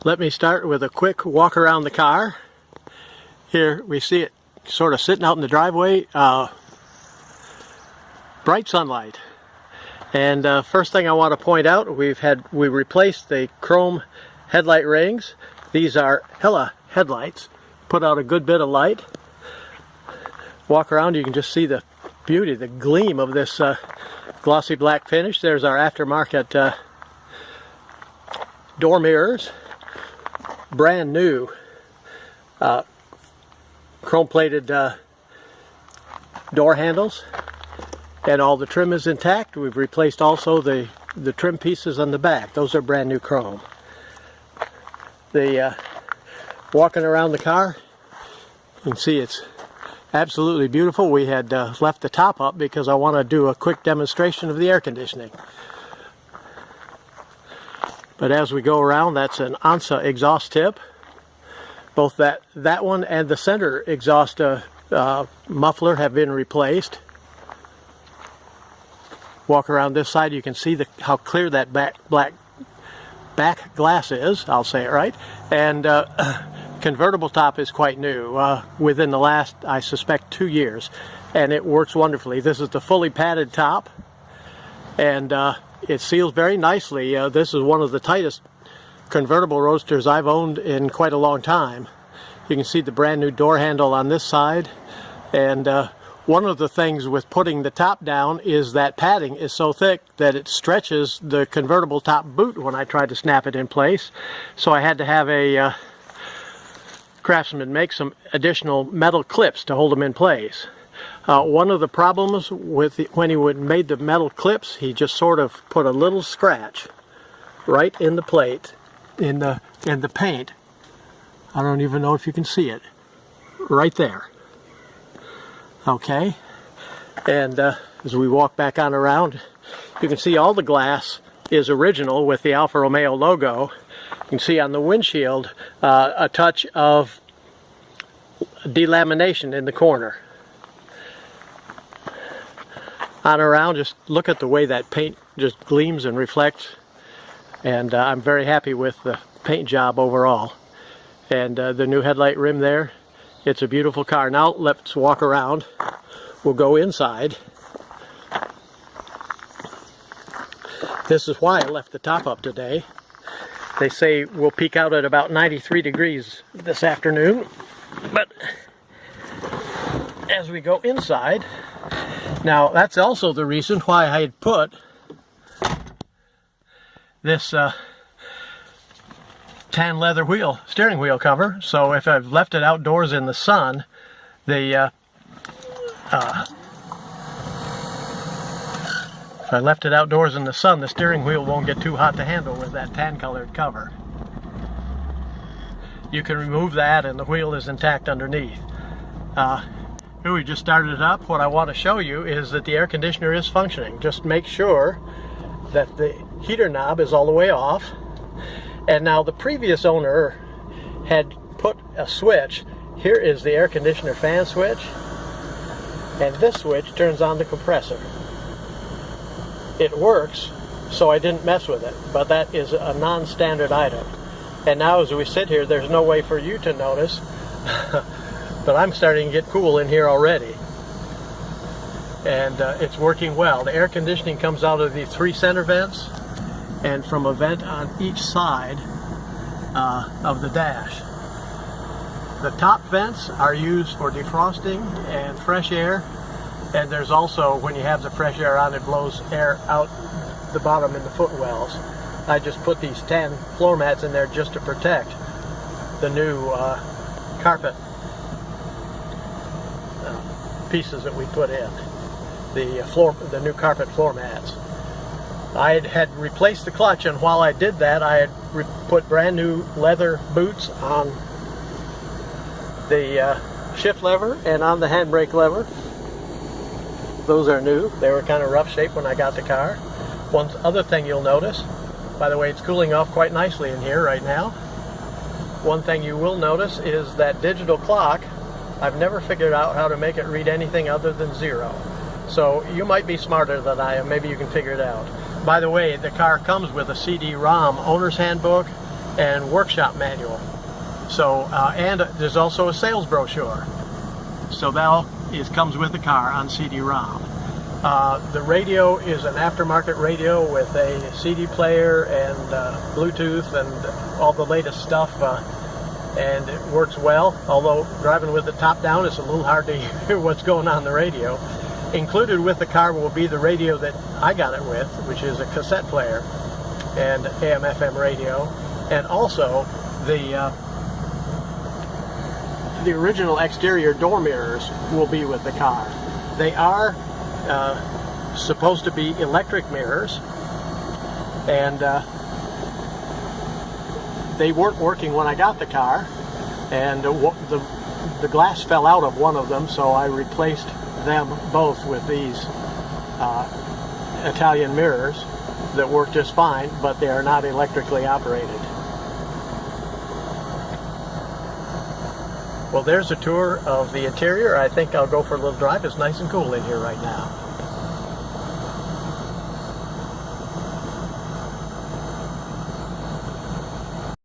Let me start with a quick walk around the car. Here we see it sort of sitting out in the driveway. Bright sunlight. And first thing I want to point out, we replaced the chrome headlight rings. These are Hella headlights. Put out a good bit of light. Walk around, you can just see the beauty, the gleam of this glossy black finish. There's our aftermarket door mirrors. Brand new chrome plated door handles, and all the trim is intact. We've replaced also the trim pieces on the back. Those are brand new chrome. Walking around the car, you can see it's absolutely beautiful. We had left the top up because I want to do a quick demonstration of the air conditioning. But as we go around, that's an Alfa exhaust tip. Both that one and the center exhaust muffler have been replaced. Walk around this side, you can see how clear that back glass is. I'll say it right. And convertible top is quite new, within the last, I suspect, 2 years, and it works wonderfully. This is the fully padded top, and it seals very nicely. This is one of the tightest convertible roadsters I've owned in quite a long time. You can see the brand new door handle on this side, and one of the things with putting the top down is that padding is so thick that it stretches the convertible top boot when I try to snap it in place. So I had to have a craftsman make some additional metal clips to hold them in place. One of the problems with when he made the metal clips, he just sort of put a little scratch right in the plate, in the paint. I don't even know if you can see it. Right there. Okay, and as we walk back on around, you can see all the glass is original with the Alfa Romeo logo. You can see on the windshield a touch of delamination in the corner. On around, just look at the way that paint just gleams and reflects, and I'm very happy with the paint job overall. And the new headlight rim there, it's a beautiful car. Now let's walk around. We'll go inside. This is why I left the top up today. They say we'll peak out at about 93 degrees this afternoon. But as we go inside, now that's also the reason why I had put this tan leather steering wheel cover. So if I've left it outdoors in the sun, if I left it outdoors in the sun, the steering wheel won't get too hot to handle with that tan colored cover. You can remove that and the wheel is intact underneath. Here we just started it up. What I want to show you is that the air conditioner is functioning. Just make sure that the heater knob is all the way off. And now the previous owner had put a switch. Here is the air conditioner fan switch, and this switch turns on the compressor. It works, so I didn't mess with it, but that is a non-standard item. And now as we sit here, there's no way for you to notice, but I'm starting to get cool in here already. And it's working well. The air conditioning comes out of the 3 center vents, and from a vent on each side of the dash. The top vents are used for defrosting and fresh air, and there's also, when you have the fresh air on, it blows air out the bottom in the footwells. I just put these tan floor mats in there just to protect the new carpet pieces that we put in, the new carpet floor mats. I had replaced the clutch, and while I did that, I had put brand new leather boots on the shift lever and on the handbrake lever. Those are new. They were kind of rough shape when I got the car. One other thing you'll notice, by the way, it's cooling off quite nicely in here right now. One thing you will notice is that digital clock. I've never figured out how to make it read anything other than 0. So you might be smarter than I am. Maybe you can figure it out. By the way, the car comes with a CD-ROM owner's handbook and workshop manual. So, and there's also a sales brochure. So that comes with the car on CD-ROM. The radio is an aftermarket radio with a CD player and Bluetooth and all the latest stuff, and it works well, although driving with the top down it's a little hard to hear what's going on the radio. Included with the car will be the radio that I got it with, which is a cassette player and AM/FM radio, and also the original exterior door mirrors will be with the car. They are supposed to be electric mirrors, and they weren't working when I got the car, and the glass fell out of one of them, so I replaced them both with these Italian mirrors that work just fine, but they are not electrically operated. Well, there's a tour of the interior. I think I'll go for a little drive. It's nice and cool in here right now.